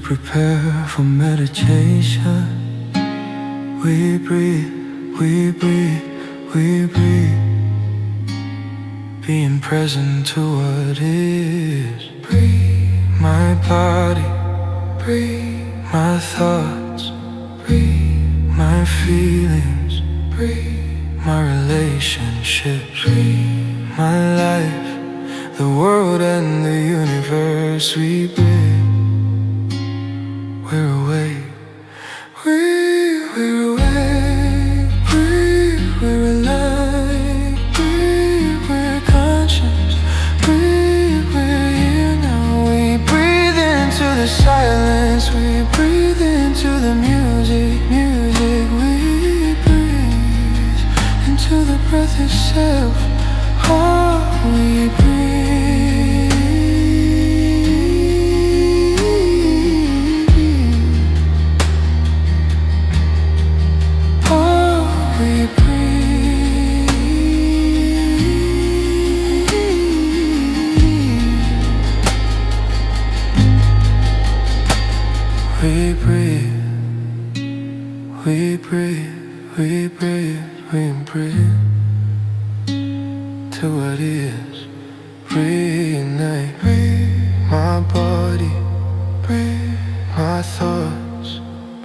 prepare for meditation. We breathe, we breathe, we breathe, being present to what is. Breathe, my body, breathe, my thoughts, breathe, my feelings, breathe, my relationships, breathe, my life, the world and the universe. We breathe, we're awake. We're awake, breathe, we're alive, breathe, we're conscious, breathe, we're here now. We breathe into the silence, we breathe into the music, music. We breathe into the breath itself. Oh, we breathe. We breathe, we breathe, we breathe, we breathe to what is. Reunite, breathe, my body, breathe, my thoughts,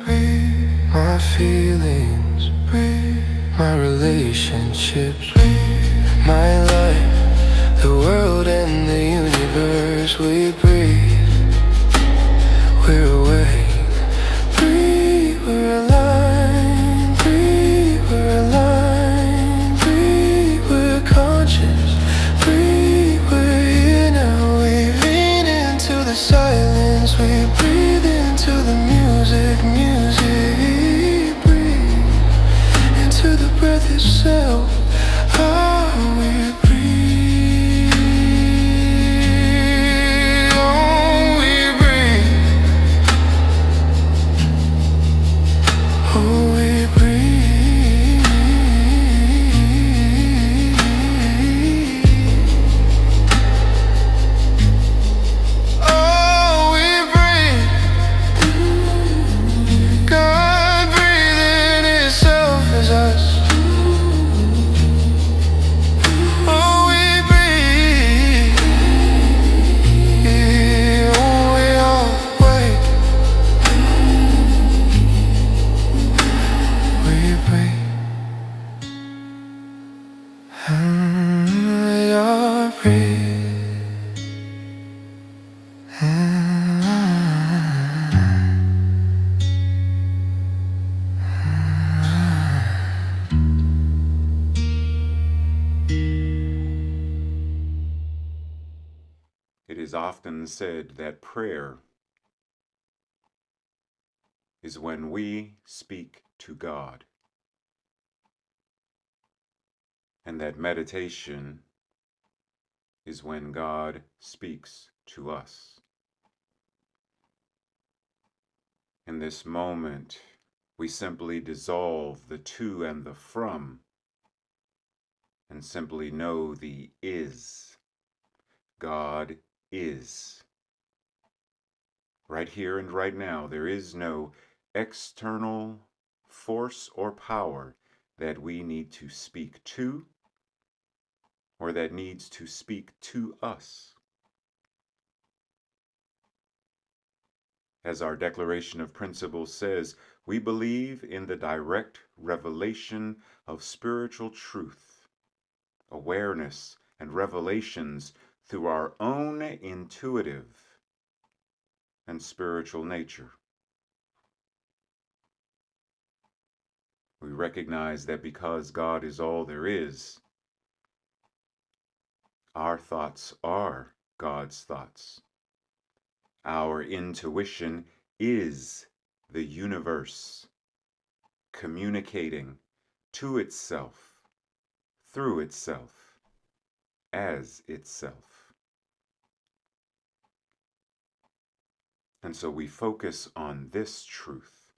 breathe, my feelings, breathe, my relationships, breathe, my life, the world and the universe. We breathe, we're awake. We're alive, breathe, we're alive, breathe, we're conscious, breathe, we're here now. We lean into the silence, we breathe into the music, music. Breathe into the breath itself. Oh, we breathe, oh, we breathe. Oh, we breathe. Oh, we breathe. God breathing Himself as us. Oh, we breathe. Oh, we all wake. We breathe, and we all breathe, It is often said that prayer is when we speak to God, and that meditation is when God speaks to us. In this moment, we simply dissolve the to and the from, and simply know the is. God is. Right here and right now, there is no external force or power that we need to speak to or that needs to speak to us. As our Declaration of Principles says, we believe in the direct revelation of spiritual truth, awareness, and revelations through our own intuitive and spiritual nature. We recognize that because God is all there is, our thoughts are God's thoughts. Our intuition is the universe communicating to itself, through itself, as itself. And so we focus on this truth.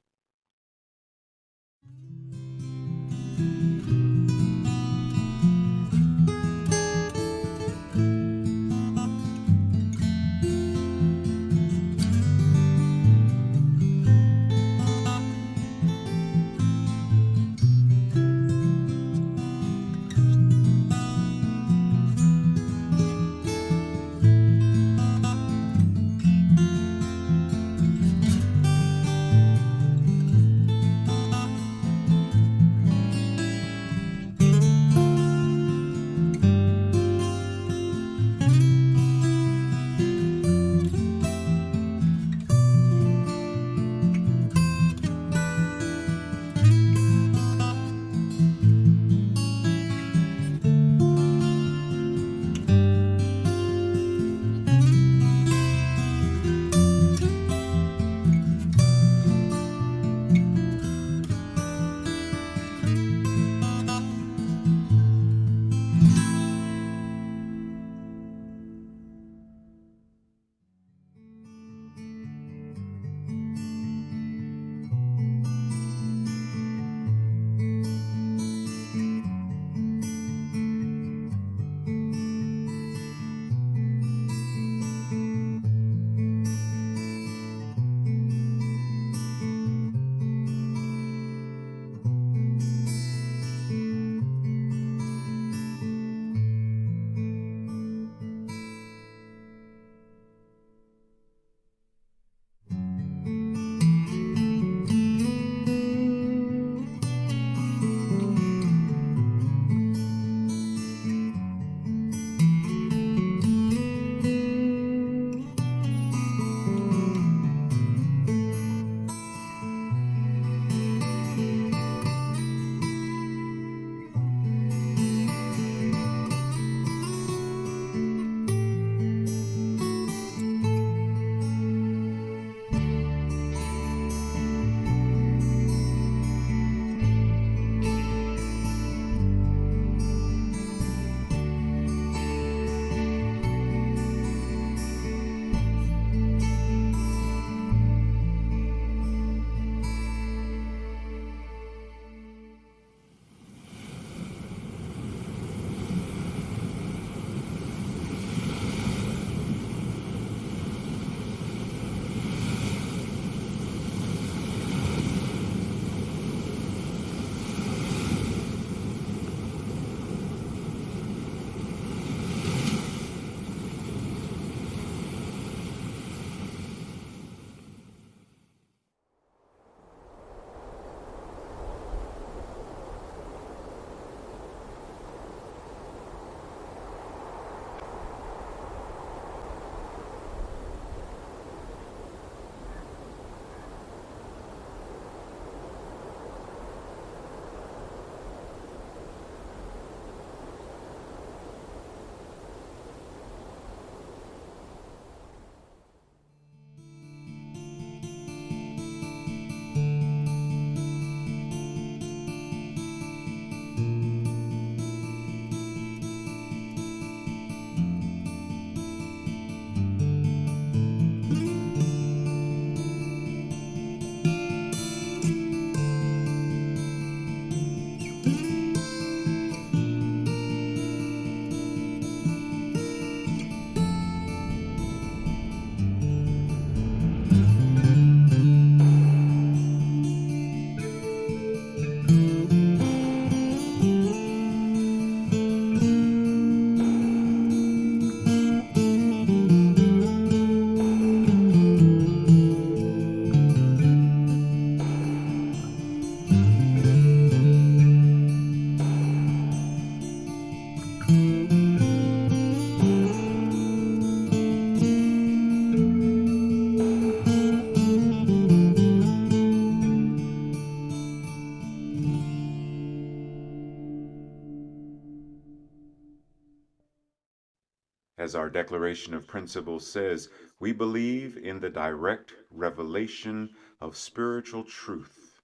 As our Declaration of Principles says, we believe in the direct revelation of spiritual truth,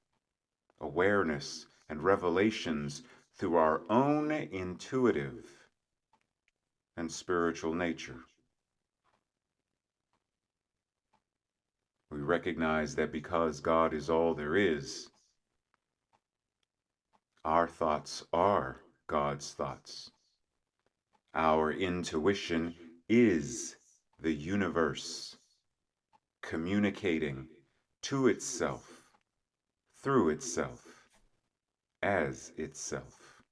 awareness, and revelations through our own intuitive and spiritual nature. We recognize that because God is all there is, our thoughts are God's thoughts. Our intuition is the universe, communicating to itself, through itself, as itself.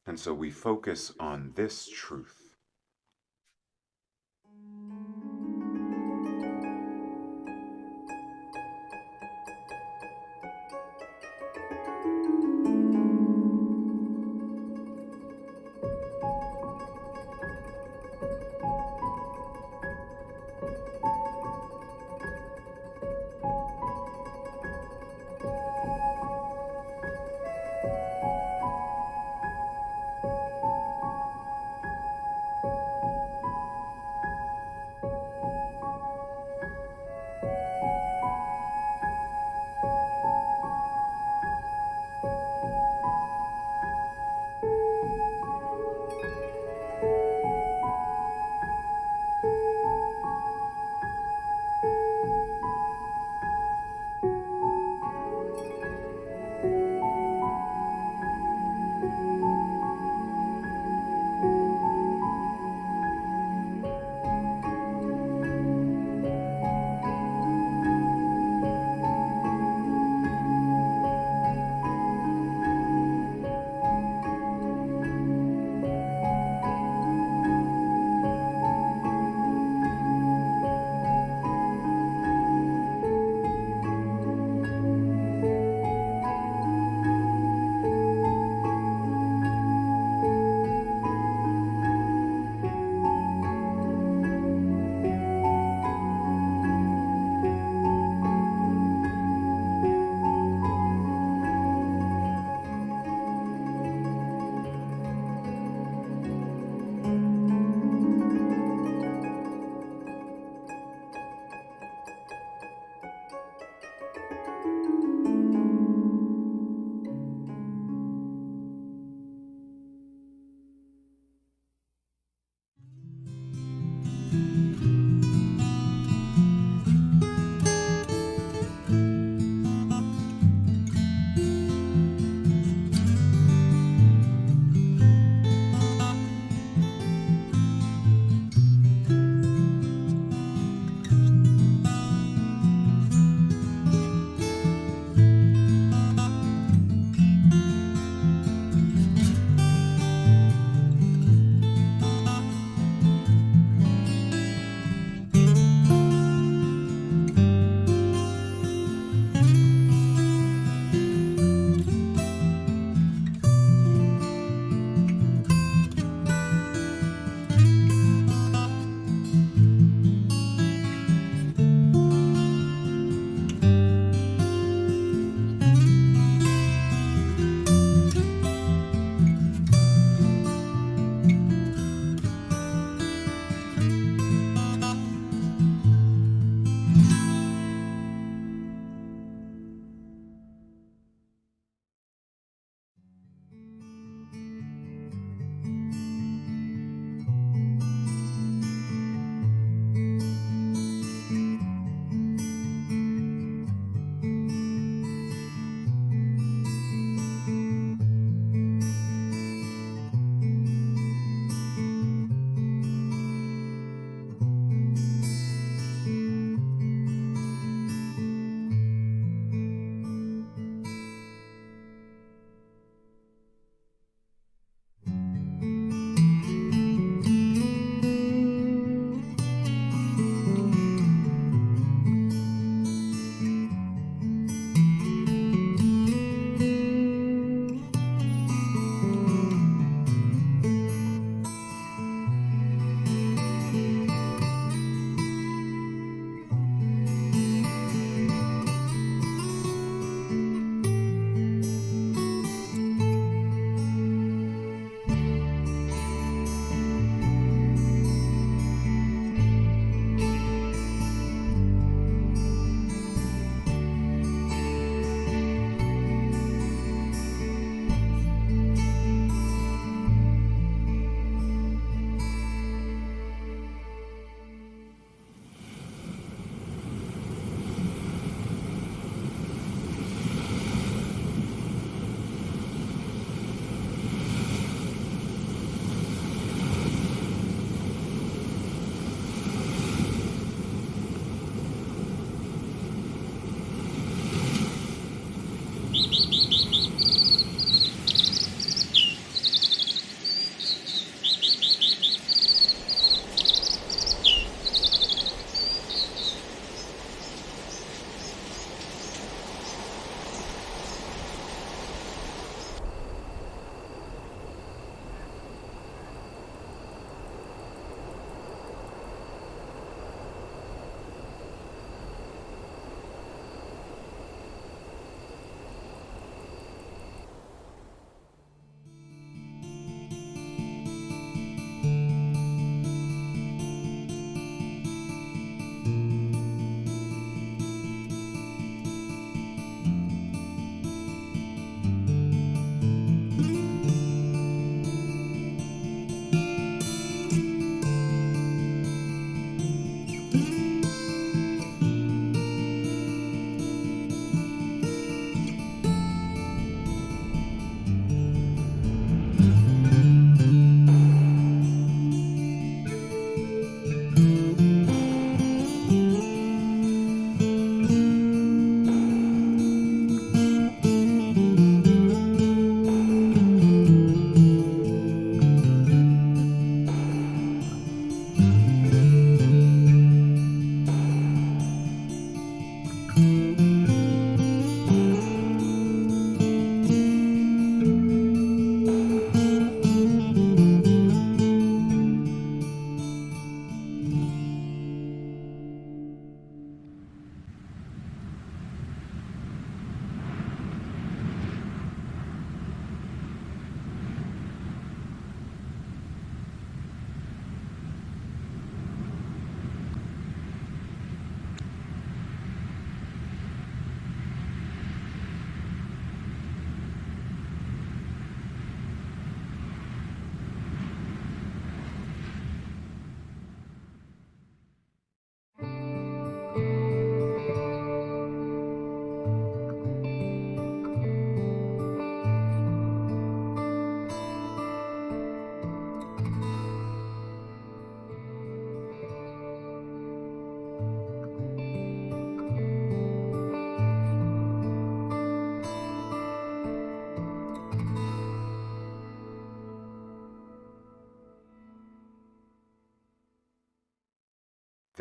And so we focus on this truth.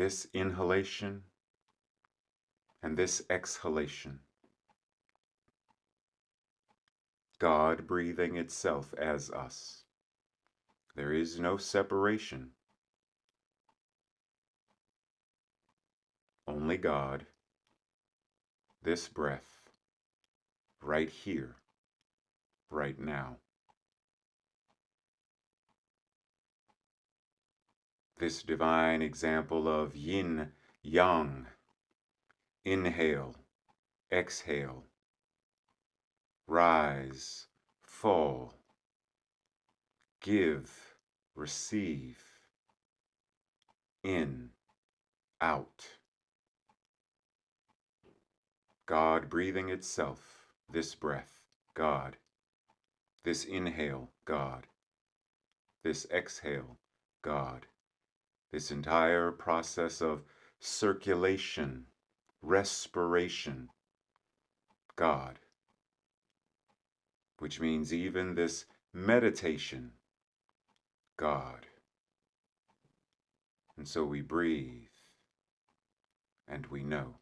this inhalation and this exhalation. God breathing itself as us. There is no separation. Only God, this breath, right here, right now. This divine example of yin, yang, inhale, exhale, rise, fall, give, receive, in, out. God breathing itself, this breath, God. This inhale, God. This exhale, God. This entire process of circulation, respiration, God. Which means even this meditation, God. And so we breathe and we know.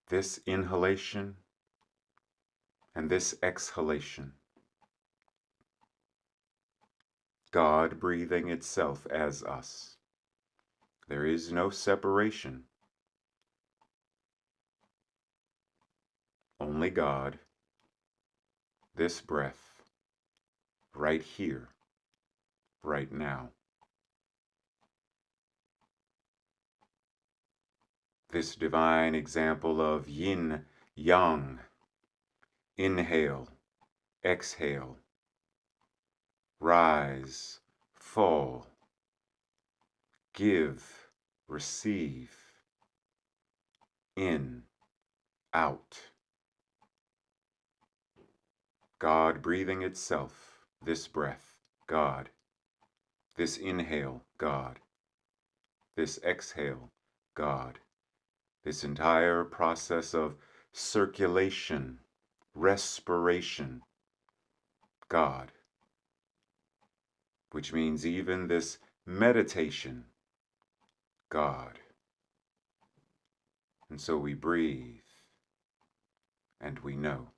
this inhalation and this exhalation. God breathing itself as us. There is no separation. Only God, this breath, right here, right now. This divine example of yin, yang, inhale, exhale, rise, fall, give, receive, in, out. God breathing itself, this breath, God. This inhale, God. This exhale, God. This entire process of circulation, respiration, God. Which means even this meditation, God. And so we breathe, and we know.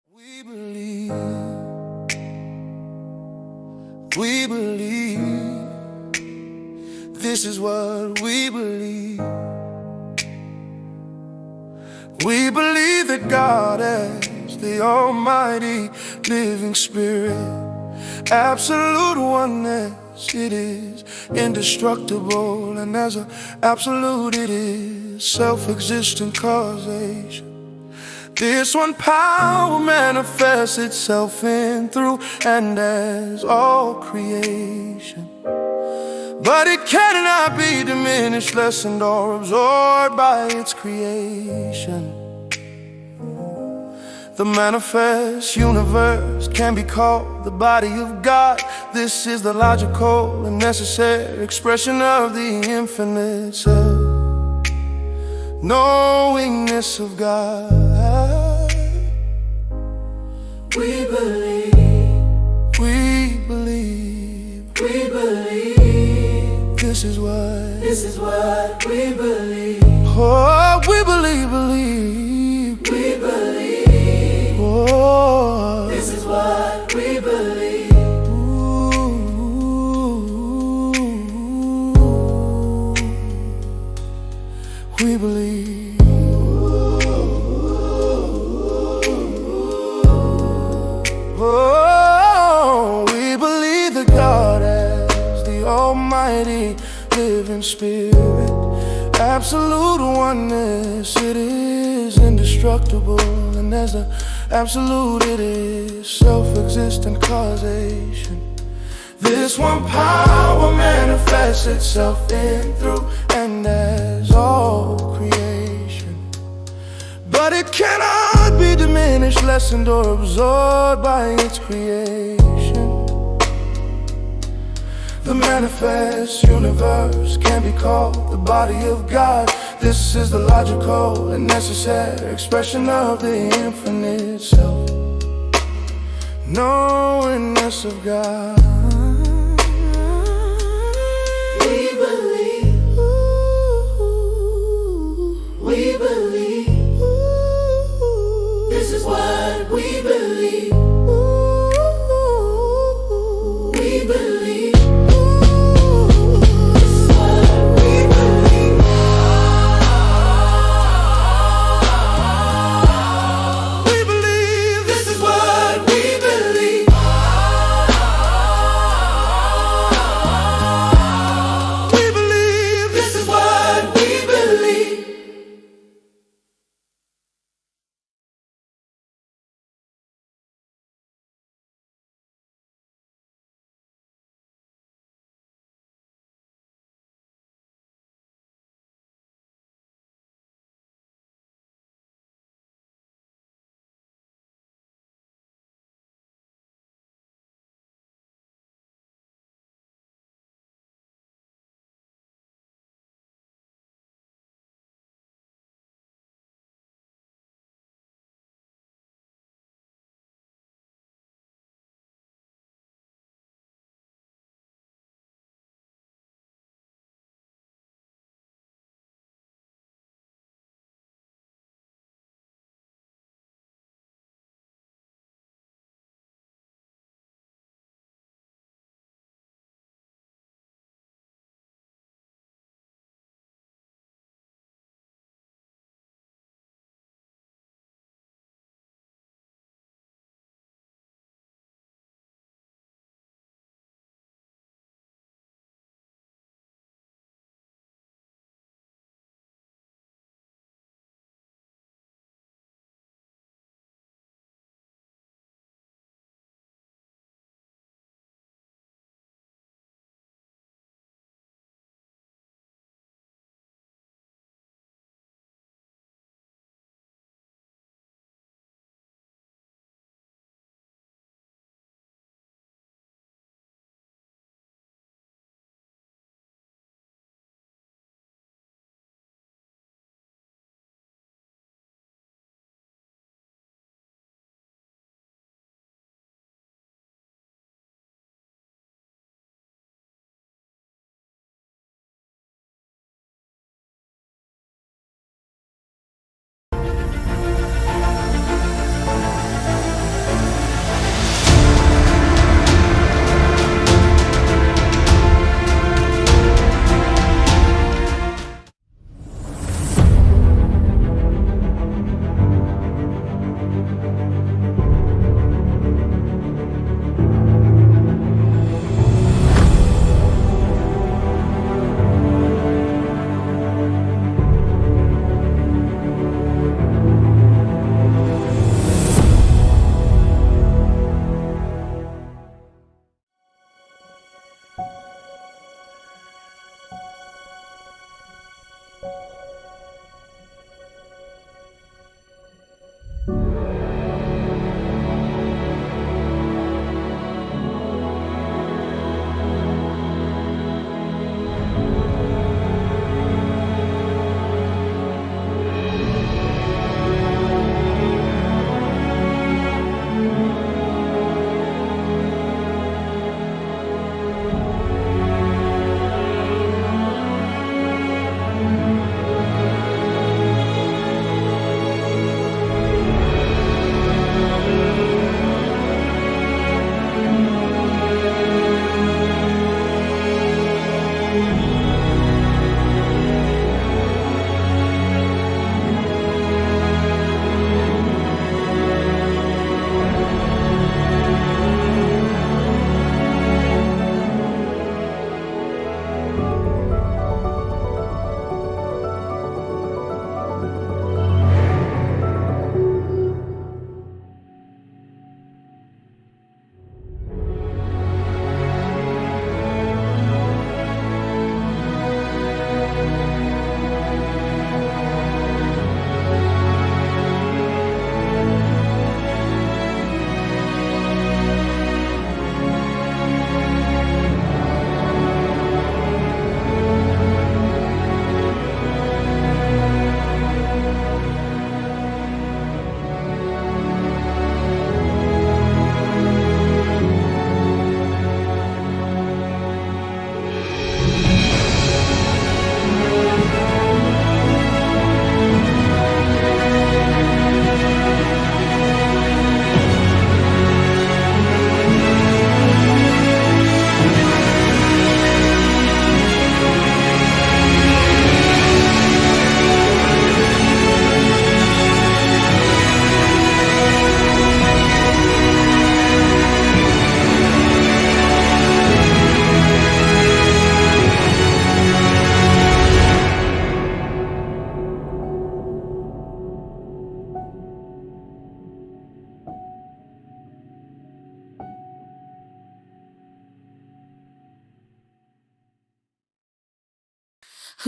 We believe, we believe, this is what we believe. We believe that God is the almighty living spirit, absolute oneness, it is indestructible, and as an absolute it is self-existent causation. This one power manifests itself in, through, and as all creation. But it cannot be diminished, lessened, or absorbed by its creation. The manifest universe can be called the body of God. This is the logical and necessary expression of the infinite self-knowingness of God. We believe, we believe, we believe. This is what we believe. Oh, we believe, believe, we believe. Oh, this is what we believe. Ooh, we believe. Oh, we believe that God is the almighty living spirit, absolute oneness, it is indestructible, and as an absolute it is self-existent causation. This one power manifests itself in, through, and as all creation. But it cannot be diminished, lessened, or absorbed by its creation. The manifest universe can be called the body of God. This is the logical and necessary expression of the infinite self-knowingness of God. We believe, we believe. This is what we believe. We believe. This is what we believe. We believe.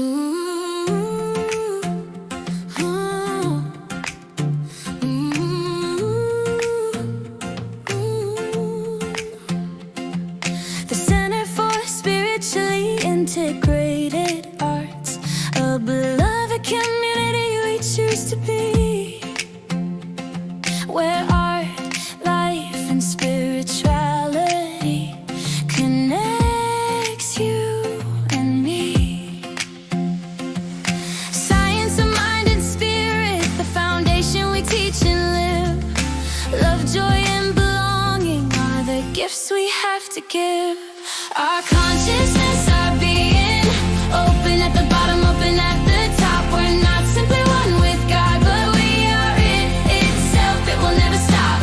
Ooh, ooh, ooh. The Center for Spiritually Integrated Arts, a beloved community we choose to be, where art, life, and spirituality connects you and me. Science of mind and spirit, the foundation we teach and live. Love, joy, and belonging are the gifts we have to give. Our consciousness, our being, open at the bottom, open at the top. We're not simply one with God, but we are it itself. It will never stop.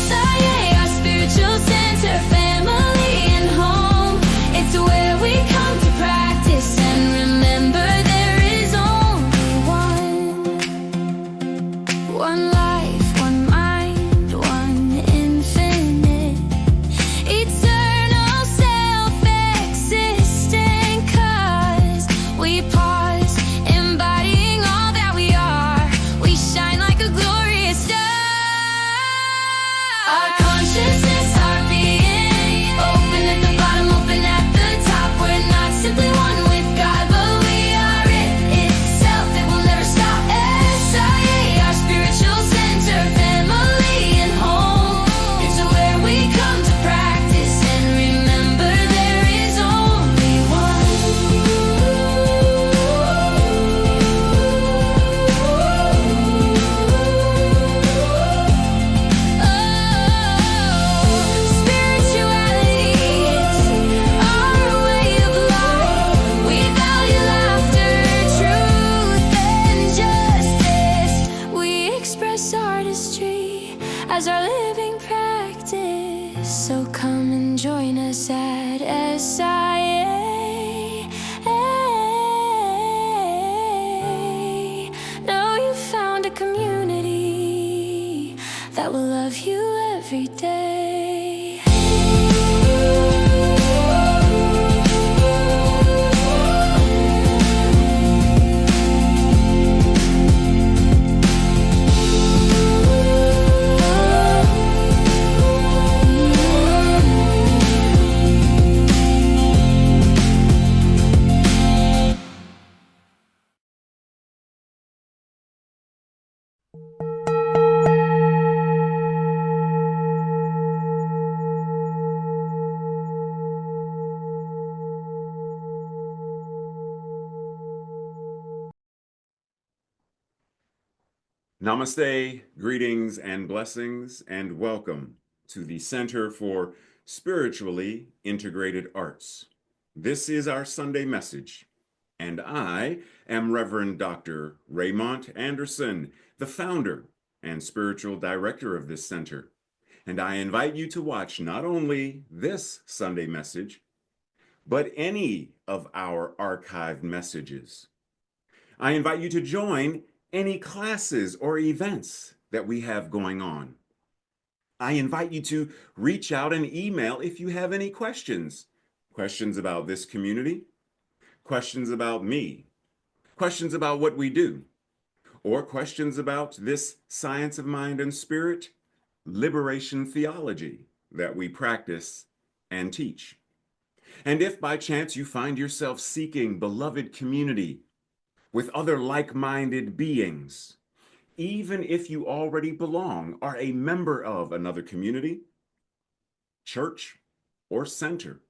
SIA, our spiritual center, family and home. It's where we come to practice and remember there is only one life, one mind, one infinite, eternal, self-existent. 'Cause we pause, embodying all that we are. We shine like a glorious star. Our consciousness, our being, open at the bottom, open at the top. We're not simply one with God, but we are it itself. It will never stop. SIA, our spiritual center, family and home. It's where we come to practice and remember there is only one. Spirituality, it's our way of life. We value laughter, truth, and justice. We express artistry as our living practice. So come and join us at SIA. Know you found a community that will love you every day. Namaste, greetings and blessings, and welcome to the Center for Spiritually Integrated Arts. This is our Sunday message, and I am Reverend Dr. Raymont Anderson, the founder and spiritual director of this center. And I invite you to watch not only this Sunday message, but any of our archived messages. I invite you to join any classes or events that we have going on. I invite you to reach out and email if you have any questions. Questions about this community, questions about me, questions about what we do, or questions about this science of mind and spirit, liberation theology that we practice and teach. And if by chance you find yourself seeking beloved community with other like-minded beings, even if you already belong, are a member of another community, church, or center,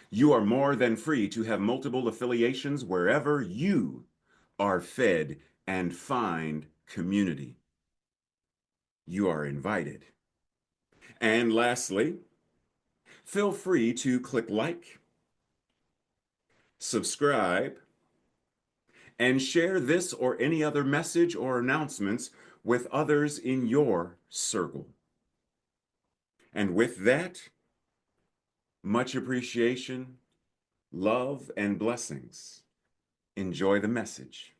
you are more than free to have multiple affiliations wherever you are fed and find community. You are invited. And lastly, feel free to click like, subscribe, and share this or any other message or announcements with others in your circle. And with that, much appreciation, love, and blessings. Enjoy the message.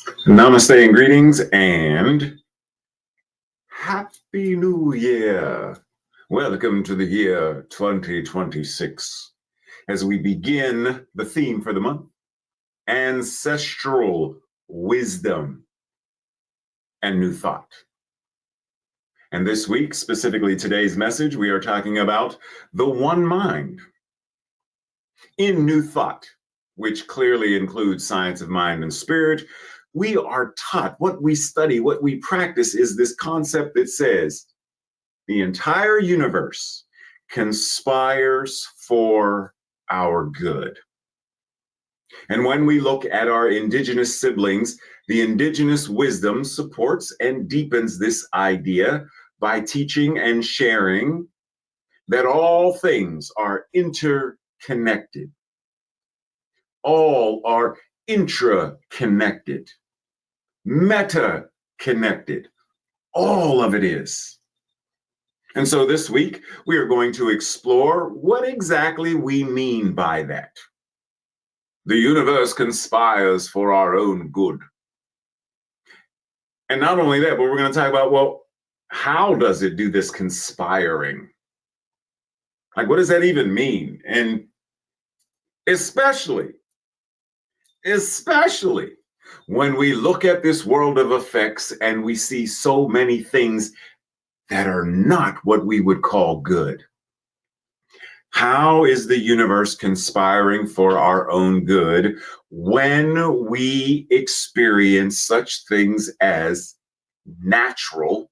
Namaste and greetings and Happy New Year. Welcome to the year 2026 as we begin the theme for the month, ancestral wisdom and new thought. And this week, specifically today's message, we are talking about the one mind. In New Thought, which clearly includes science of mind and spirit, we are taught, what we study, what we practice is this concept that says the entire universe conspires for our good. And when we look at our indigenous siblings, the indigenous wisdom supports and deepens this idea by teaching and sharing that all things are interconnected. All are intra-connected, meta-connected. All of it is. And so this week, we are going to explore what exactly we mean by that. The universe conspires for our own good. And not only that, but we're going to talk about, well, how does it do this conspiring? Like, what does that even mean? And especially when we look at this world of effects and we see so many things that are not what we would call good. How is the universe conspiring for our own good when we experience such things as natural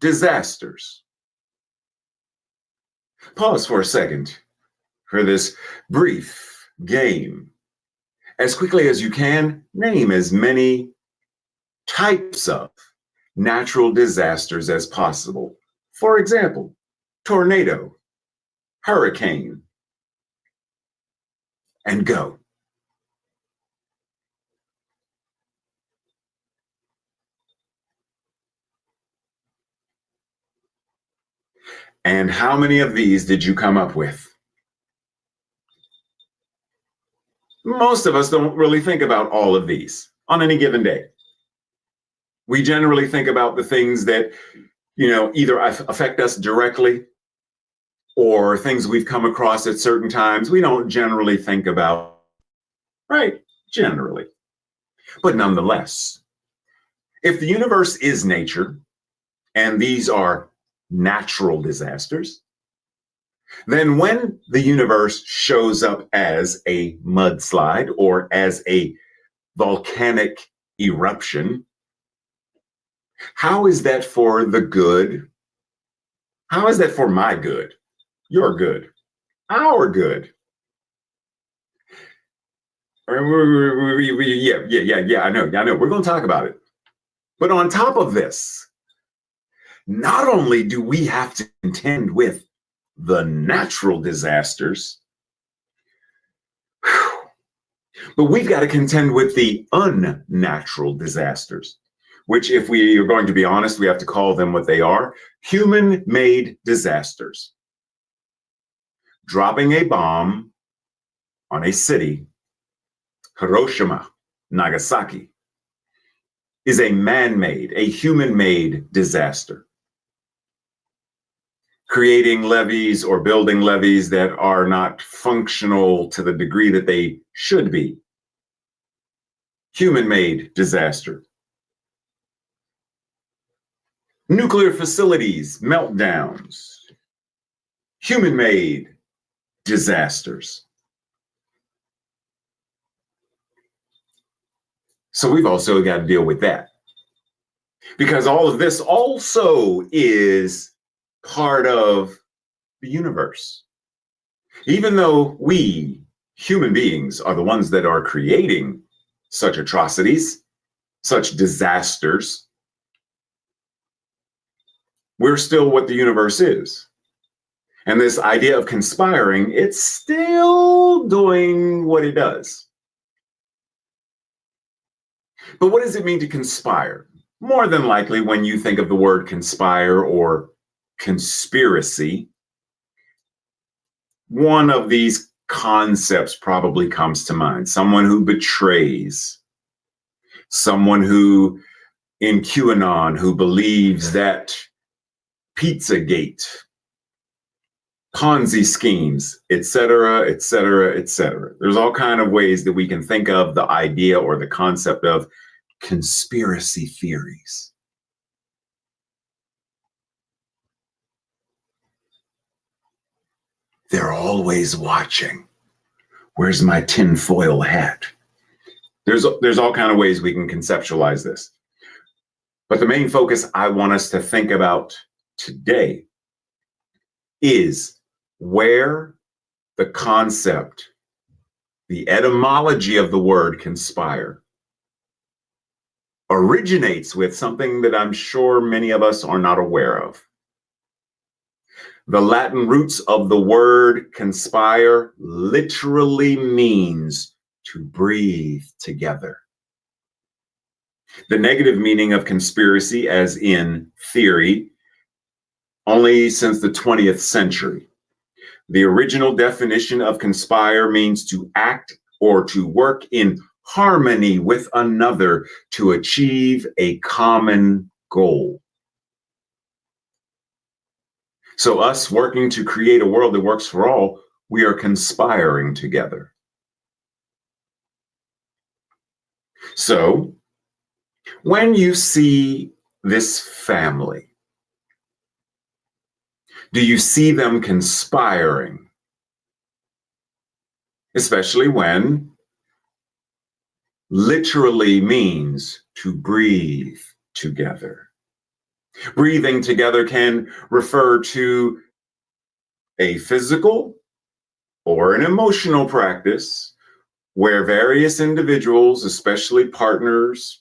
disasters? Pause for a second for this brief game. As quickly as you can, name as many types of natural disasters as possible. For example, tornado, hurricane, and go. And how many of these did you come up with? Most of us don't really think about all of these on any given day. We generally think about the things that, either affect us directly or things we've come across at certain times. We don't generally think about, right? Generally. But nonetheless, if the universe is nature, and these are natural disasters, then when the universe shows up as a mudslide or as a volcanic eruption, how is that for the good? How is that for my good, your good, our good? Yeah, I know. We're going to talk about it. But on top of this, not only do we have to contend with the natural disasters, but we've got to contend with the unnatural disasters, which, if we are going to be honest, we have to call them what they are: human-made disasters. Dropping a bomb on a city, Hiroshima, Nagasaki, is a man-made, a human-made disaster. Creating levees or building levees that are not functional to the degree that they should be. Human-made disaster. Nuclear facilities, meltdowns. Human-made disasters. So we've also got to deal with that. Because all of this also is part of the universe. Even though we, human beings, are the ones that are creating such atrocities, such disasters, we're still what the universe is. And this idea of conspiring, it's still doing what it does. But what does it mean to conspire? More than likely, when you think of the word conspire or conspiracy, one of these concepts probably comes to mind: someone who betrays, someone who in QAnon who believes that Pizzagate, Ponzi schemes, et cetera, et cetera, et cetera. There's all kinds of ways that we can think of the idea or the concept of conspiracy theories. They're always watching. Where's my tinfoil hat? There's all kinds of ways we can conceptualize this. But the main focus I want us to think about today is where the concept, the etymology of the word conspire, originates with something that I'm sure many of us are not aware of. The Latin roots of the word conspire literally means to breathe together. The negative meaning of conspiracy, as in theory, only since the 20th century. The original definition of conspire means to act or to work in harmony with another to achieve a common goal. So us working to create a world that works for all, we are conspiring together. So when you see this family, do you see them conspiring? Especially when literally means to breathe together. Breathing together can refer to a physical or an emotional practice where various individuals, especially partners,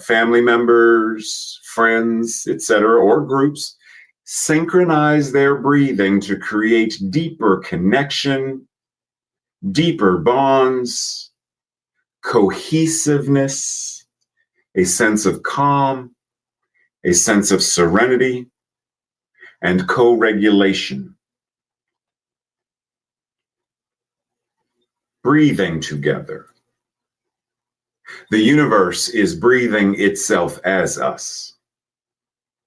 family members, friends, etc., or groups, synchronize their breathing to create deeper connection, deeper bonds, cohesiveness, a sense of calm, a sense of serenity, and co-regulation. Breathing together. The universe is breathing itself as us.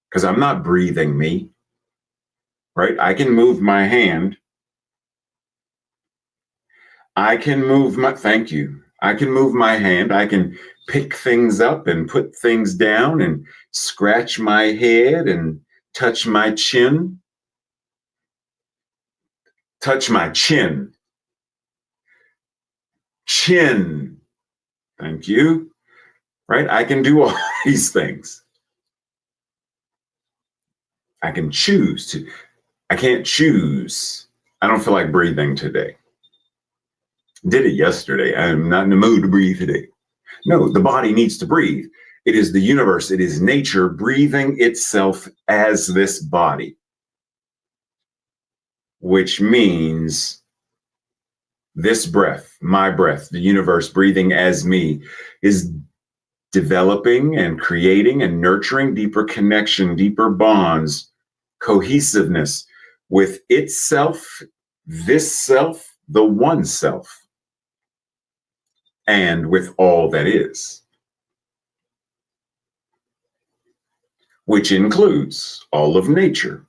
Because I'm not breathing me, right? I can move my hand. I can move my, thank you. I can move my hand. I can pick things up and put things down and scratch my head and touch my chin. Touch my chin. Chin. Thank you. Right? I can do all these things. I can choose to. I can't choose. I don't feel like breathing today. Did it yesterday. I'm not in the mood to breathe today. No, the body needs to breathe. It is the universe. It is nature breathing itself as this body, which means this breath, my breath, the universe breathing as me, is developing and creating and nurturing deeper connection, deeper bonds, cohesiveness with itself, this self, the one self, and with all that is, which includes all of nature.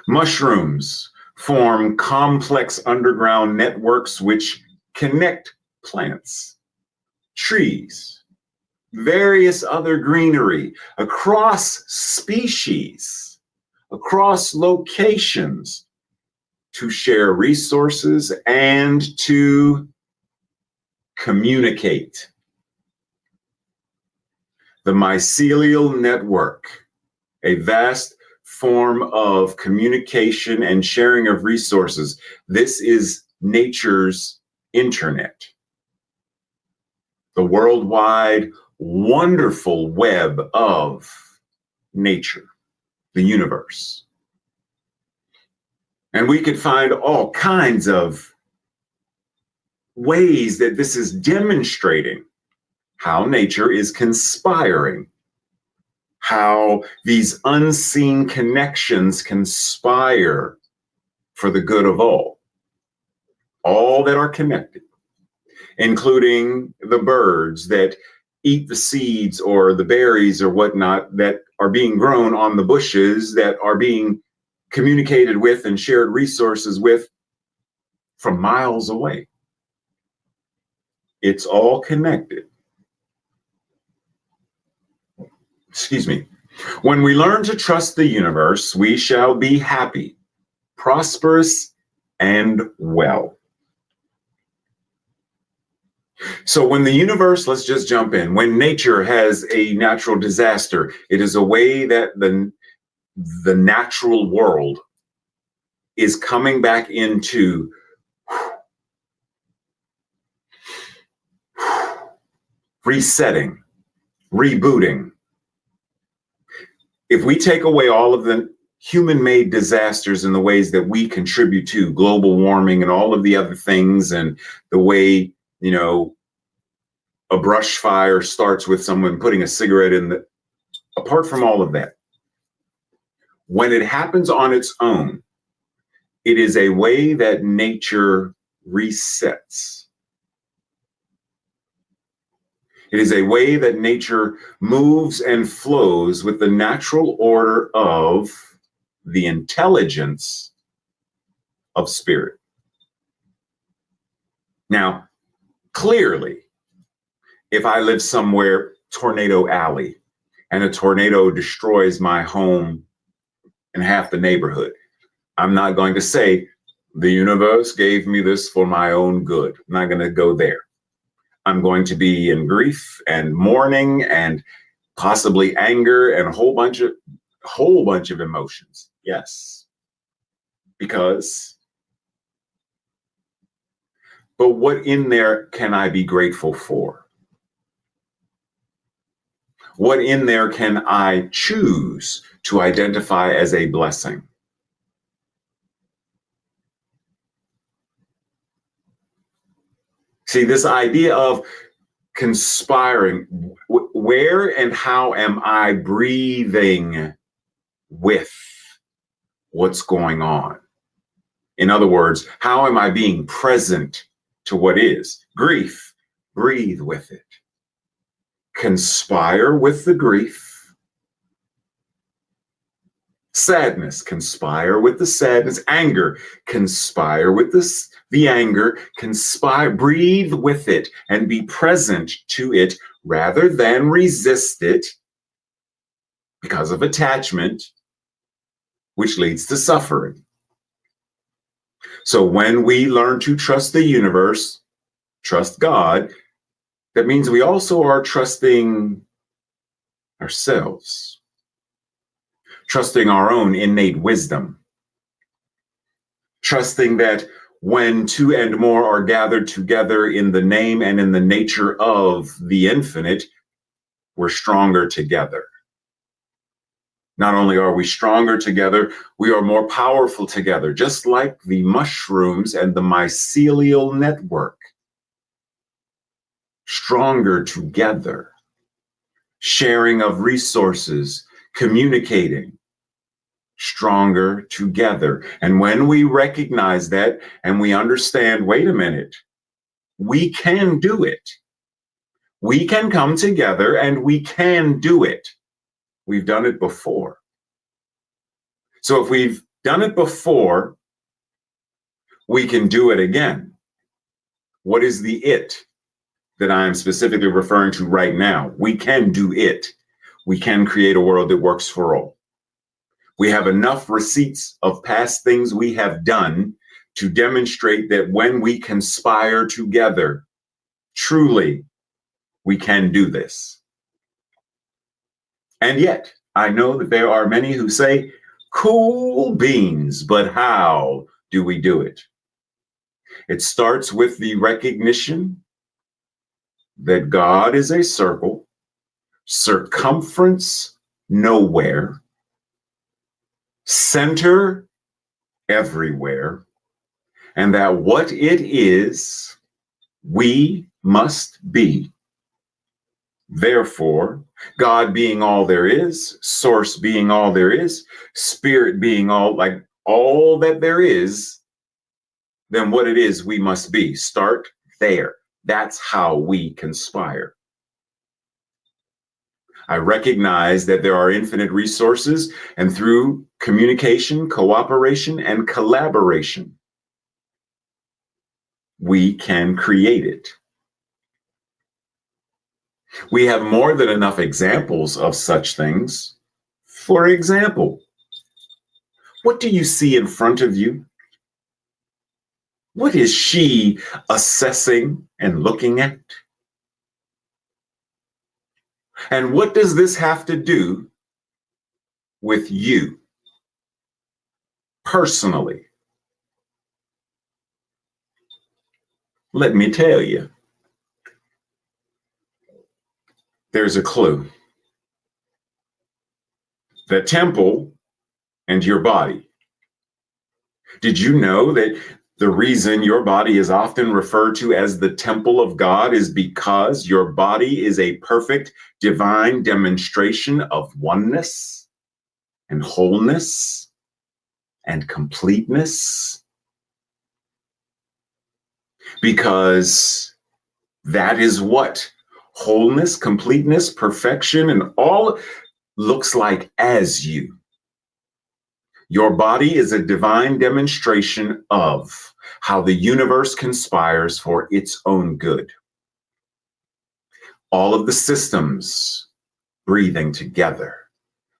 Mushrooms form complex underground networks which connect plants, trees, various other greenery across species, across locations, to share resources and to communicate. The mycelial network, a vast form of communication and sharing of resources. This is nature's internet. The worldwide wonderful web of nature, the universe. And we could find all kinds of ways that this is demonstrating how nature is conspiring, how these unseen connections conspire for the good of all that are connected. including the birds that eat the seeds or the berries or whatnot that are being grown on the bushes, that are being communicated with and shared resources with from miles away. It's all connected. Excuse me. When we learn to trust the universe, we shall be happy, prosperous, and well. So when the universe, let's just jump in, when nature has a natural disaster, it is a way that the natural world is coming back into resetting, rebooting. If we take away all of the human-made disasters and the ways that we contribute to global warming and all of the other things, and the way, you know, a brush fire starts with someone putting a cigarette in the, apart from all of that, when it happens on its own, it is a way that nature resets. It is a way that nature moves and flows with the natural order of the intelligence of spirit. Now, clearly, if I live somewhere, Tornado Alley, and a tornado destroys my home and half the neighborhood, I'm not going to say, the universe gave me this for my own good. I'm not going to go there. I'm going to be in grief and mourning and possibly anger and a whole bunch of emotions. Yes. Because, but what in there can I be grateful for? What in there can I choose to identify as a blessing? See, this idea of conspiring, where and how am I breathing with what's going on? In other words, how am I being present to what is? Grief, breathe with it. Conspire with the grief. Sadness, conspire with the sadness. Anger, conspire with the anger. Conspire, breathe with it and be present to it rather than resist it because of attachment, which leads to suffering. So when we learn to trust the universe, trust God, that means we also are trusting ourselves, trusting our own innate wisdom, trusting that when two and more are gathered together in the name and in the nature of the infinite, we're stronger together. Not only are we stronger together, we are more powerful together, just like the mushrooms and the mycelial network. Stronger together, sharing of resources, communicating, stronger together. And when we recognize that and we understand, wait a minute, we can do it. We can come together and we can do it. We've done it before. So if we've done it before, we can do it again. What is the it that I am specifically referring to right now? We can do it. We can create a world that works for all. We have enough receipts of past things we have done to demonstrate that when we conspire together, truly, we can do this. And yet, I know that there are many who say, cool beans, but how do we do it? It starts with the recognition that God is a circle, circumference nowhere, center everywhere, and that what it is, we must be. Therefore, God being all there is, source being all there is, spirit being all that there is, then what it is we must be. Start there. That's how we conspire. I recognize that there are infinite resources, and through communication, cooperation, and collaboration, we can create it. We have more than enough examples of such things. For example, what do you see in front of you? What is she assessing and looking at? And what does this have to do with you personally? Let me tell you. There's a clue. The temple and your body. Did you know that the reason your body is often referred to as the temple of God is because your body is a perfect divine demonstration of oneness and wholeness and completeness? Because that is what wholeness, completeness, perfection, and all looks like as you. Your body is a divine demonstration of how the universe conspires for its own good. All of the systems breathing together,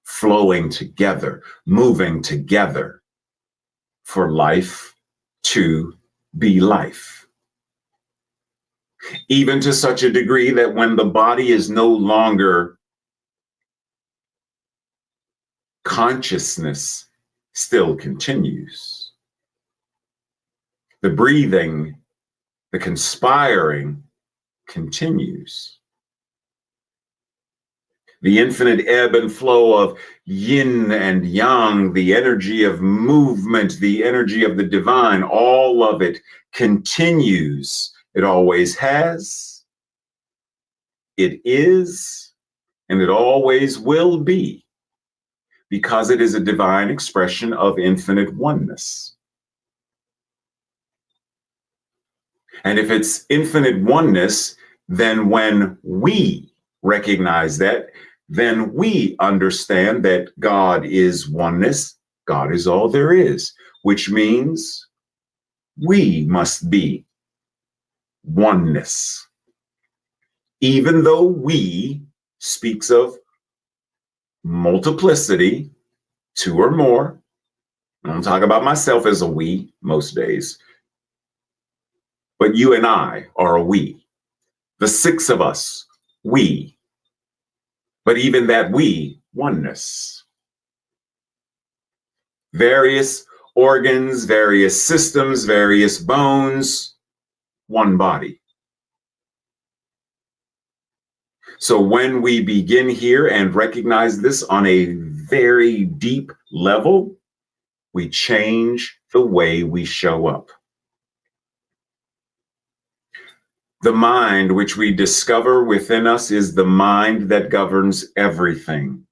flowing together, moving together for life to be life. Even to such a degree that when the body is no longer consciousness, still continues. The breathing, the conspiring continues. The infinite ebb and flow of yin and yang, the energy of movement, the energy of the divine, all of it continues. It always has, it is, and it always will be, because it is a divine expression of infinite oneness. And if it's infinite oneness, then when we recognize that, then we understand that God is oneness, God is all there is, which means we must be oneness. Even though we speaks of multiplicity, two or more, I don't talk about myself as a we most days, but you and I are a we. The six of us, we. But even that we, oneness. Various organs, various systems, various bones, one body. So when we begin here and recognize this on a very deep level, we change the way we show up. The mind which we discover within us is the mind that governs everything.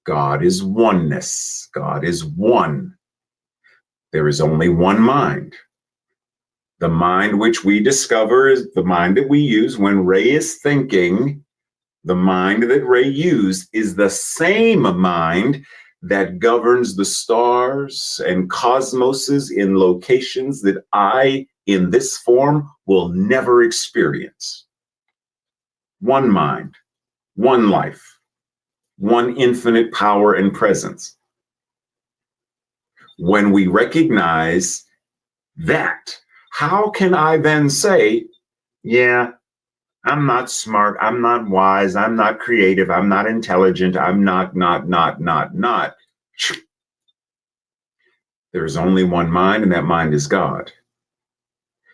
God is oneness. God is one. There is only one mind. The mind which we discover is the mind that we use when Ray is thinking. The mind that Ray used is the same mind that governs the stars and cosmoses in locations that I, in this form, will never experience. One mind, one life, one infinite power and presence. When we recognize that, how can I then say, yeah, I'm not smart, I'm not wise, I'm not creative, I'm not intelligent, I'm not. There's only one mind, and that mind is God.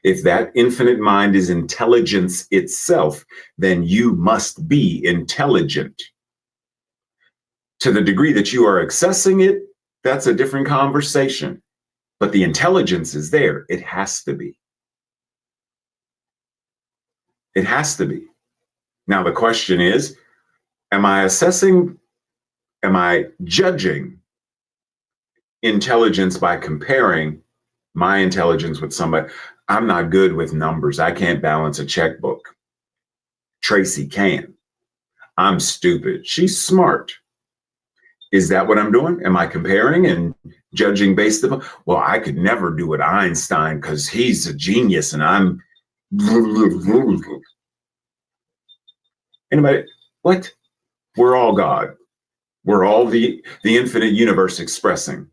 If that infinite mind is intelligence itself, then you must be intelligent. To the degree that you are accessing it, that's a different conversation. But the intelligence is there. It has to be. It has to be. Now, the question is, am I judging intelligence by comparing my intelligence with somebody? I'm not good with numbers. I can't balance a checkbook. Tracy can. I'm stupid. She's smart. Is that what I'm doing? Am I comparing and judging based upon, well, I could never do it Einstein because he's a genius and I'm anybody? What? We're all God. We're all the infinite universe expressing.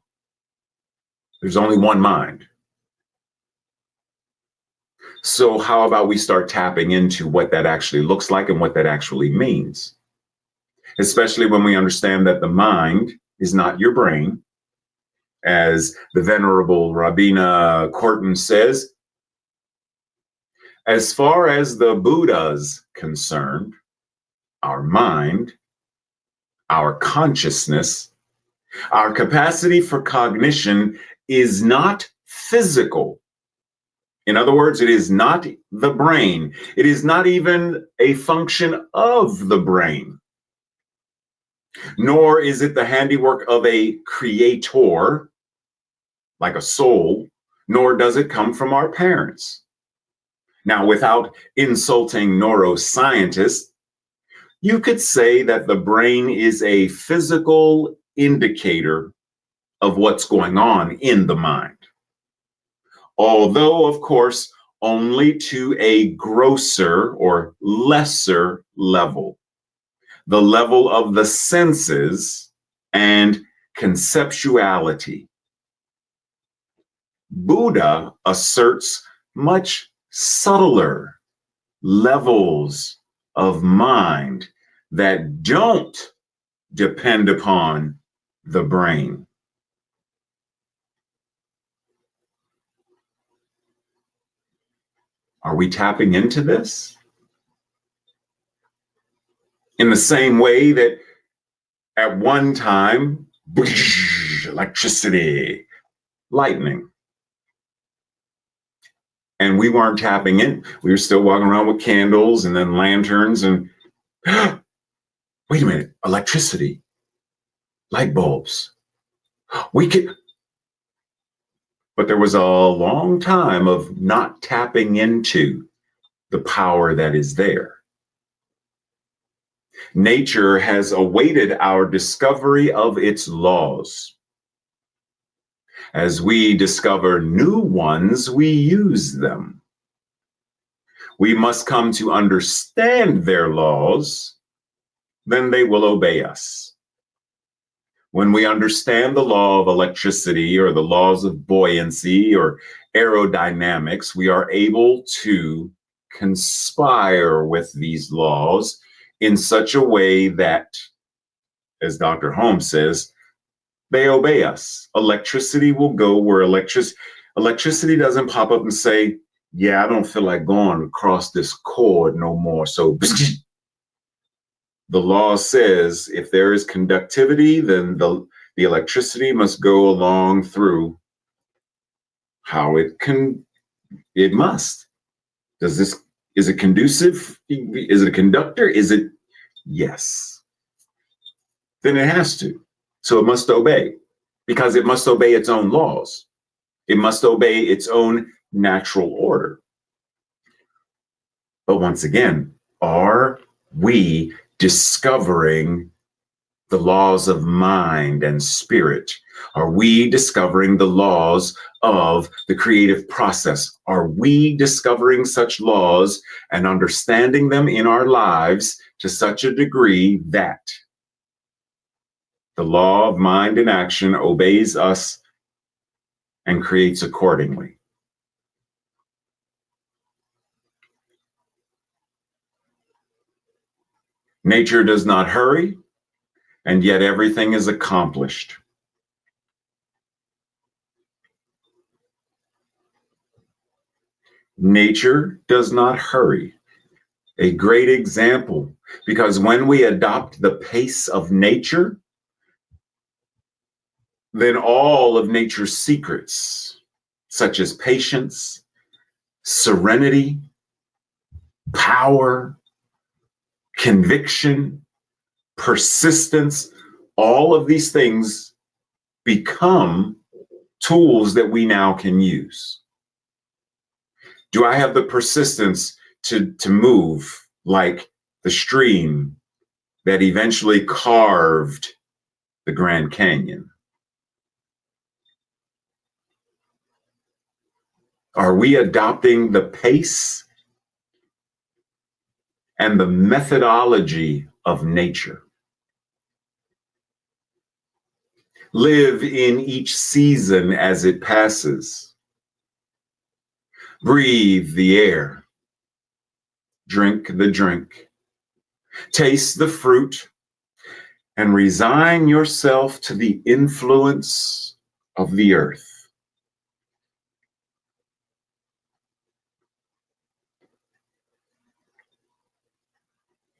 There's only one mind. So how about we start tapping into what that actually looks like and what that actually means? Especially when we understand that the mind is not your brain. As the Venerable Rabina Korten says, as far as the Buddha's concerned, our mind, our consciousness, our capacity for cognition is not physical. In other words, it is not the brain. It is not even a function of the brain. Nor is it the handiwork of a creator, like a soul, nor does it come from our parents. Now, without insulting neuroscientists, you could say that the brain is a physical indicator of what's going on in the mind. Although, of course, only to a grosser or lesser level, the level of the senses and conceptuality. Buddha asserts much subtler levels of mind that don't depend upon the brain. Are we tapping into this? In the same way that at one time, electricity, lightning, and we weren't tapping in. We were still walking around with candles and then lanterns and wait a minute, electricity, light bulbs. We could, but there was a long time of not tapping into the power that is there. Nature has awaited our discovery of its laws. As we discover new ones, we use them. We must come to understand their laws, then they will obey us. When we understand the law of electricity or the laws of buoyancy or aerodynamics, we are able to conspire with these laws in such a way that, as Dr. Holmes says, they obey us. Electricity will go where electricity doesn't pop up and say, yeah, I don't feel like going across this cord no more. So the law says if there is conductivity, then the electricity must go along through how it must. Is it conducive? Is it a conductor? Is it? Yes. Then it has to. So it must obey because it must obey its own laws. It must obey its own natural order. But once again, are we discovering the laws of mind and spirit? Are we discovering the laws of the creative process? Are we discovering such laws and understanding them in our lives to such a degree that the law of mind and action obeys us and creates accordingly? Nature does not hurry, and yet everything is accomplished. Nature does not hurry. A great example, because when we adopt the pace of nature, then all of nature's secrets, such as patience, serenity, power, conviction, persistence, all of these things become tools that we now can use. Do I have the persistence to move like the stream that eventually carved the Grand Canyon? Are we adopting the pace and the methodology of nature? Live in each season as it passes. Breathe the air. Drink the drink. Taste the fruit and resign yourself to the influence of the earth.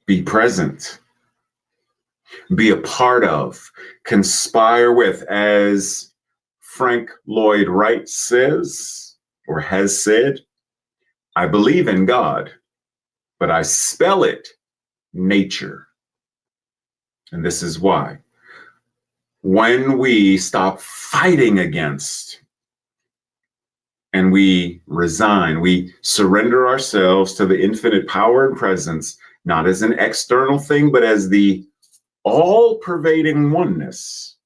Be present. Be a part of. Conspire with, as Frank Lloyd Wright says, or has said, I believe in God, but I spell it nature. And this is why. When we stop fighting against and we resign, we surrender ourselves to the infinite power and presence, not as an external thing, but as the all-pervading oneness,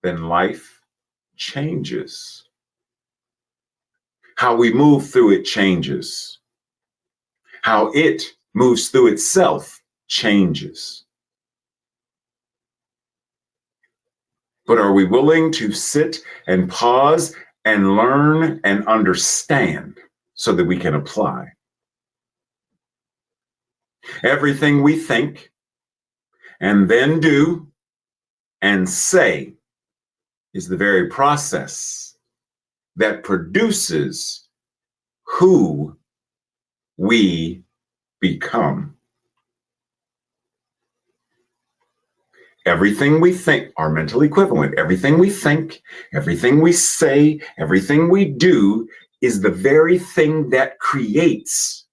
then life changes. How we move through it changes. How it moves through itself changes. But are we willing to sit and pause and learn and understand so that we can apply? Everything we think and then do and say is the very process that produces who we become. Everything we think, our mental equivalent, everything we think, everything we say, everything we do is the very thing that creates,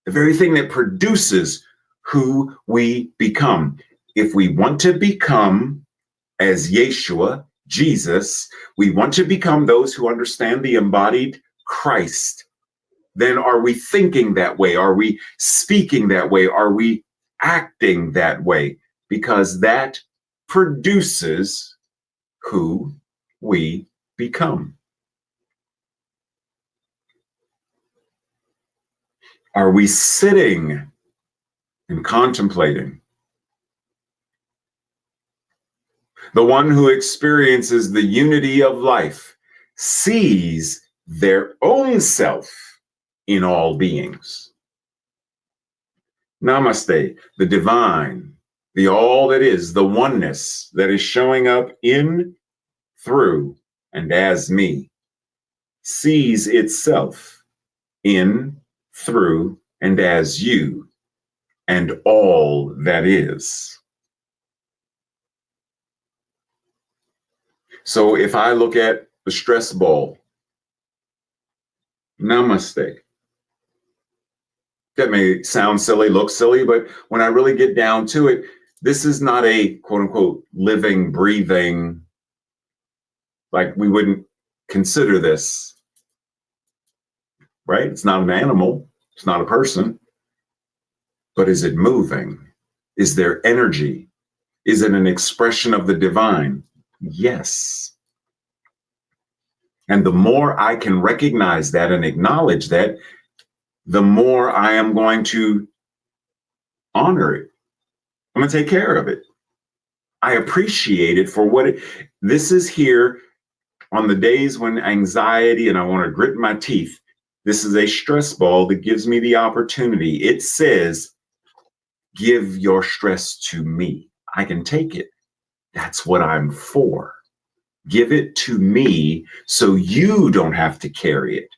the very thing that produces who we become. If we want to become as Yeshua, Jesus, we want to become those who understand the embodied Christ, then are we thinking that way? Are we speaking that way? Are we acting that way? Because that produces who we become. Are we sitting and contemplating? The one who experiences the unity of life sees their own self in all beings. Namaste, the divine, the all that is, the oneness that is showing up in, through, and as me, sees itself in, through, and as you, and all that is. So if I look at the stress ball, namaste. That may sound silly, look silly, but when I really get down to it, this is not a quote unquote living, breathing, like we wouldn't consider this, right? It's not an animal, it's not a person, but is it moving? Is there energy? Is it an expression of the divine? Yes. And the more I can recognize that and acknowledge that, the more I am going to honor it. I'm going to take care of it. I appreciate it for what this is here on the days when anxiety and I want to grit my teeth. This is a stress ball that gives me the opportunity. It says, give your stress to me. I can take it. That's what I'm for. Give it to me so you don't have to carry it.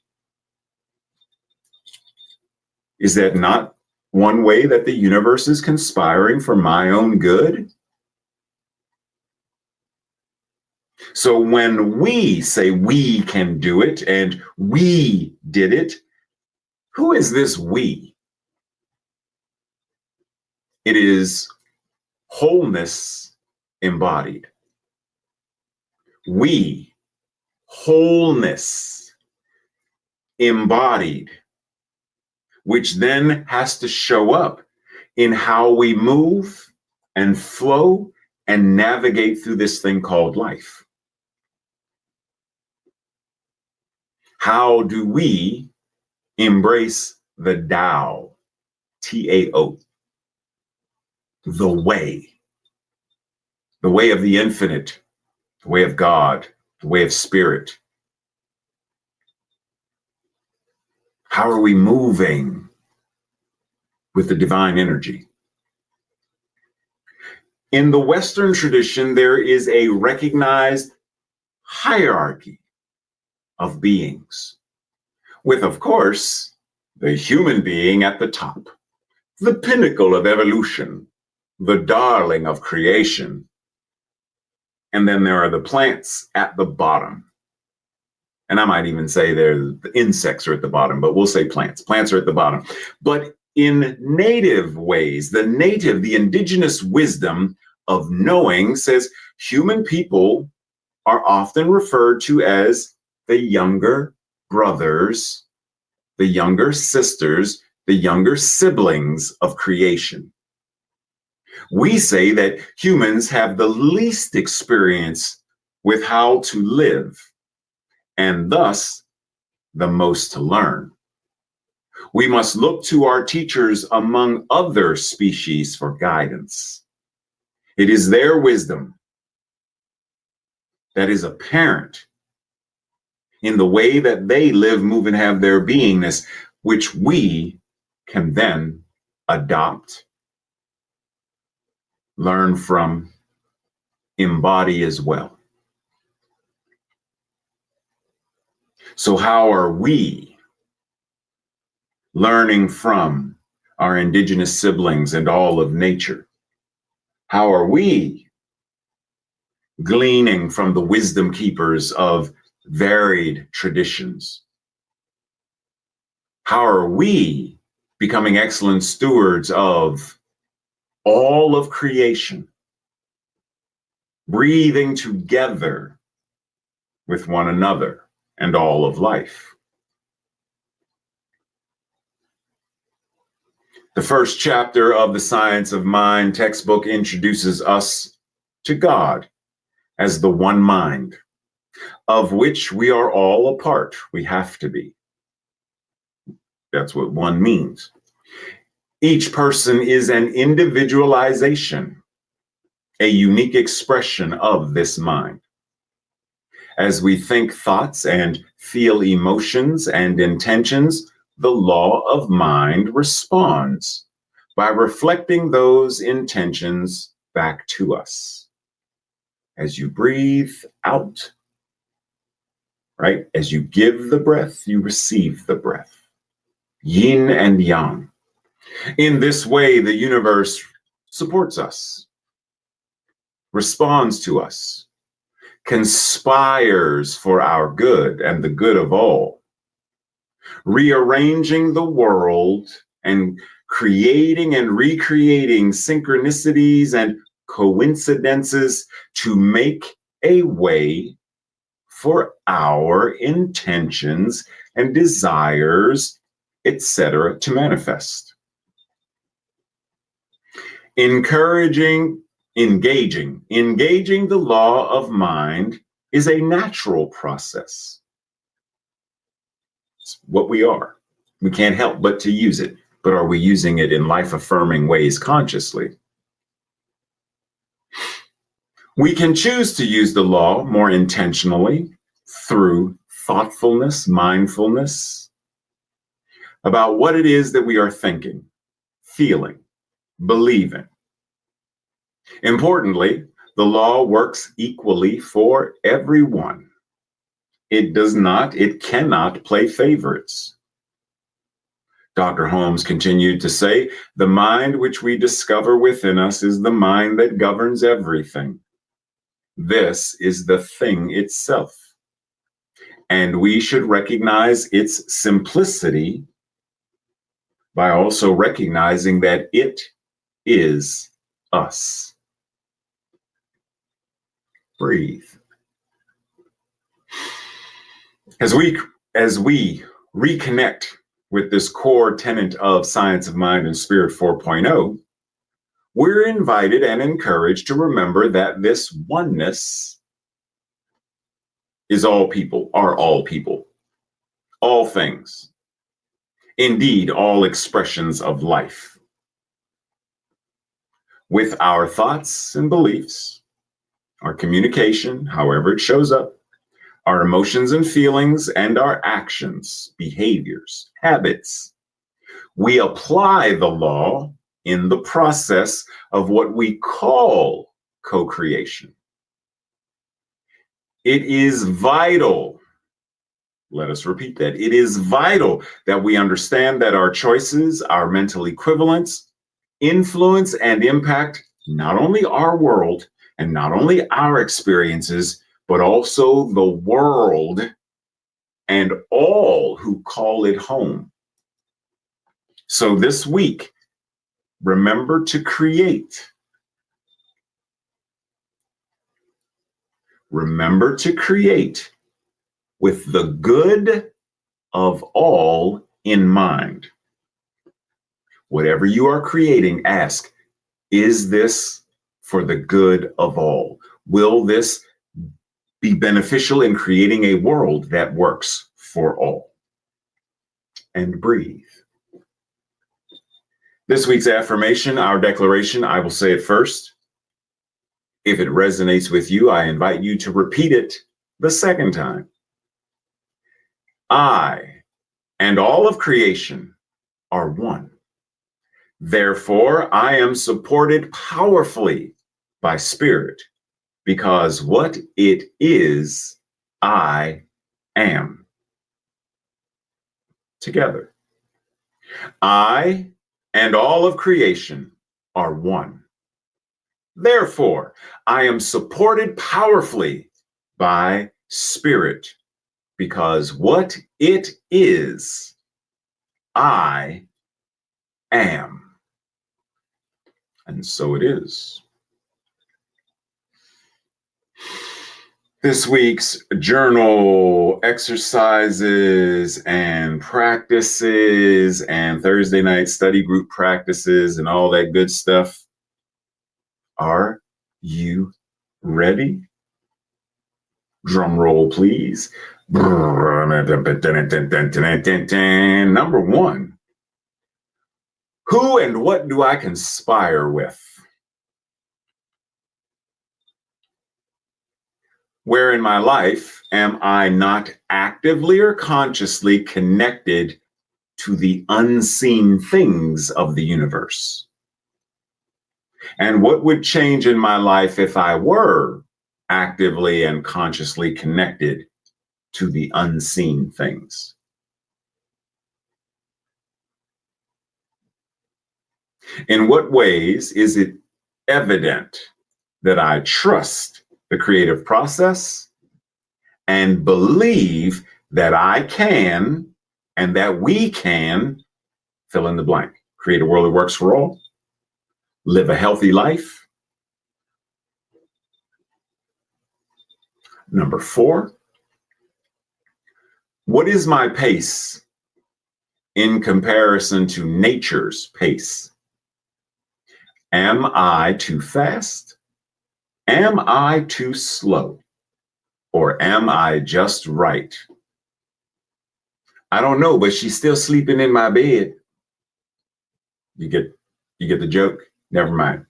Is that not one way that the universe is conspiring for my own good? So when we say we can do it and we did it, who is this we? It is wholeness embodied. We, wholeness, embodied, which then has to show up in how we move and flow and navigate through this thing called life. How do we embrace the Tao, T-A-O, the way of the infinite, the way of God, the way of spirit? How are we moving with the divine energy? In the Western tradition, there is a recognized hierarchy of beings, with, of course, the human being at the top, the pinnacle of evolution, the darling of creation. And then there are the plants at the bottom. And I might even say the insects are at the bottom, but we'll say plants. Plants are at the bottom. But in native ways, the indigenous wisdom of knowing says human people are often referred to as the younger brothers, the younger sisters, the younger siblings of creation. We say that humans have the least experience with how to live, and thus the most to learn. We must look to our teachers among other species for guidance. It is their wisdom that is apparent in the way that they live, move, and have their beingness, which we can then adopt, learn from, embody as well. So how are we learning from our indigenous siblings and all of nature? How are we gleaning from the wisdom keepers of varied traditions? How are we becoming excellent stewards of all of creation, breathing together with one another and all of life? The first chapter of the Science of Mind textbook introduces us to God as the one mind, of which we are all a part. We have to be. That's what one means. Each person is an individualization, a unique expression of this mind. As we think thoughts and feel emotions and intentions, the law of mind responds by reflecting those intentions back to us. As you breathe out, right? As you give the breath, you receive the breath. Yin and yang. In this way, the universe supports us, responds to us, conspires for our good and the good of all, rearranging the world and creating and recreating synchronicities and coincidences to make a way for our intentions and desires, etc., to manifest. Engaging the law of mind is a natural process. It's what we are. We can't help but to use it. But are we using it in life-affirming ways consciously? We can choose to use the law more intentionally through thoughtfulness, mindfulness about what it is that we are thinking, feeling, believing. Importantly, the law works equally for everyone. It cannot play favorites. Dr. Holmes continued to say, the mind which we discover within us is the mind that governs everything. This is the thing itself. And we should recognize its simplicity by also recognizing that it is us. Breathe. As we reconnect with this core tenet of Science of Mind and Spirit 4.0, we're invited and encouraged to remember that this oneness is all people, are all people, all things, indeed, all expressions of life. With our thoughts and beliefs, our communication, however it shows up, our emotions and feelings, and our actions, behaviors, habits, we apply the law in the process of what we call co-creation. It is vital, let us repeat that, it is vital that we understand that our choices, our mental equivalents, influence and impact not only our world and not only our experiences, but also the world and all who call it home. So this week, remember to create. Remember to create with the good of all in mind. Whatever you are creating, ask, is this for the good of all? Will this be beneficial in creating a world that works for all? And breathe. This week's affirmation, our declaration, I will say it first. If it resonates with you, I invite you to repeat it the second time. I and all of creation are one. Therefore, I am supported powerfully by spirit, because what it is, I am. Together. I and all of creation are one. Therefore, I am supported powerfully by spirit, because what it is, I am. And so it is. This week's journal exercises and practices and Thursday night study group practices and all that good stuff. Are you ready? Drum roll, please. Number one, who and what do I conspire with? Where in my life am I not actively or consciously connected to the unseen things of the universe? And what would change in my life if I were actively and consciously connected to the unseen things? In what ways is it evident that I trust the creative process and believe that I can and that we can fill in the blank, create a world that works for all, live a healthy life? Number 4, what is my pace in comparison to nature's pace? Am I too fast? Am I too slow? Or am I just right? I don't know, but she's still sleeping in my bed. You get the joke? Never mind.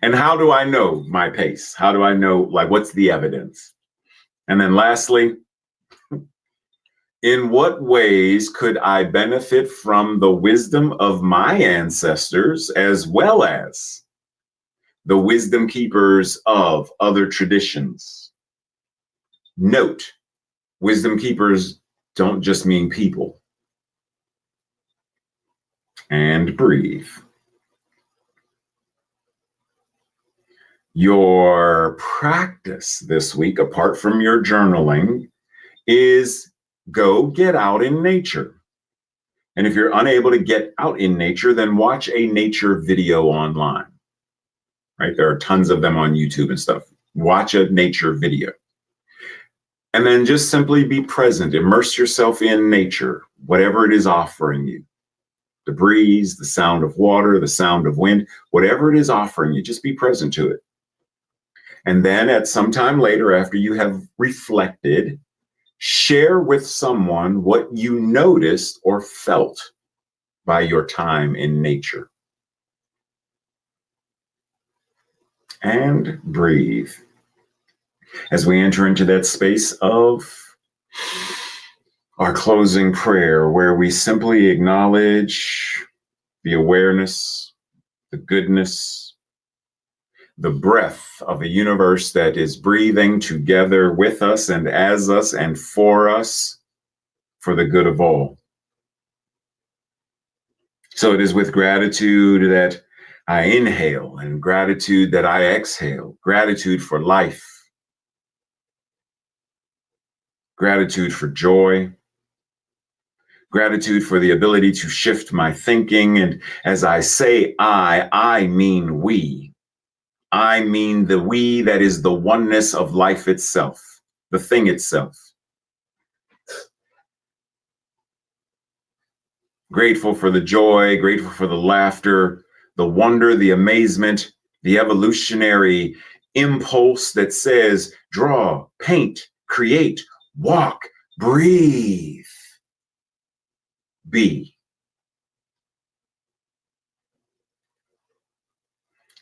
And how do I know my pace? How do I know, like, what's the evidence? And then lastly, in what ways could I benefit from the wisdom of my ancestors as well as the wisdom keepers of other traditions? Note, wisdom keepers don't just mean people. And breathe. Your practice this week, apart from your journaling, is go get out in nature. And if you're unable to get out in nature, then watch a nature video online. Right? There are tons of them on YouTube and stuff. Watch a nature video. And then just simply be present. Immerse yourself in nature, whatever it is offering you. The breeze, the sound of water, the sound of wind, whatever it is offering you, just be present to it. And then at some time later, after you have reflected, share with someone what you noticed or felt by your time in nature. And breathe as we enter into that space of our closing prayer, where we simply acknowledge the awareness, the goodness, the breath of a universe that is breathing together with us and as us and for us for the good of all. So it is with gratitude that I inhale and gratitude that I exhale, gratitude for life, gratitude for joy, gratitude for the ability to shift my thinking. And as I say I mean we. I mean the we that is the oneness of life itself, the thing itself. Grateful for the joy, grateful for the laughter, the wonder, the amazement, the evolutionary impulse that says, draw, paint, create, walk, breathe, be.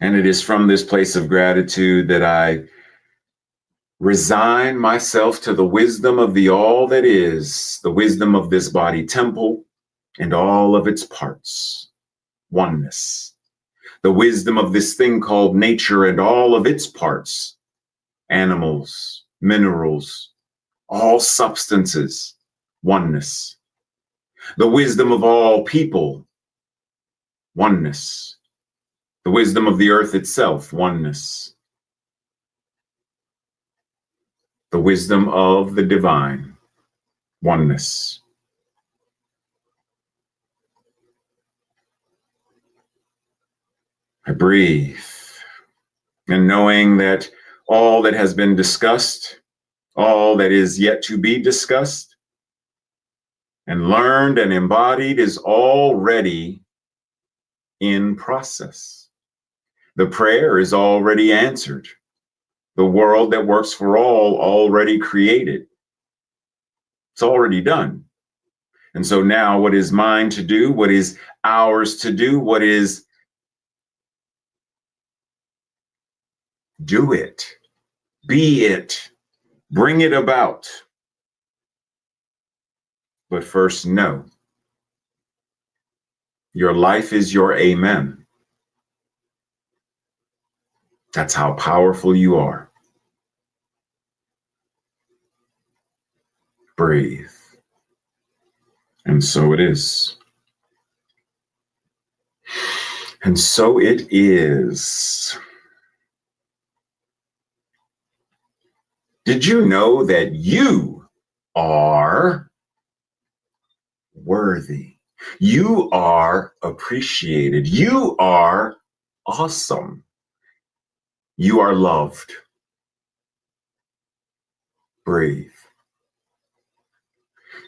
And it is from this place of gratitude that I resign myself to the wisdom of the all that is, the wisdom of this body temple and all of its parts, oneness. The wisdom of this thing called nature and all of its parts, animals, minerals, all substances, oneness. The wisdom of all people, oneness. The wisdom of the earth itself, oneness. The wisdom of the divine, oneness. I breathe, and knowing that all that has been discussed, all that is yet to be discussed and learned and embodied is already in process. The prayer is already answered. The world that works for all already created. It's already done. And so now what is mine to do, what is ours to do, what is do it, be it, bring it about. But first, know your life is your amen. That's how powerful you are. Breathe. And so it is. And so it is. Did you know that you are worthy? You are appreciated. You are awesome. You are loved. Breathe.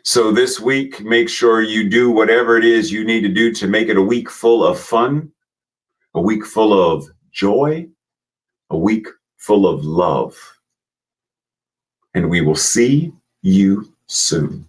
So this week, make sure you do whatever it is you need to do to make it a week full of fun, a week full of joy, a week full of love. And we will see you soon.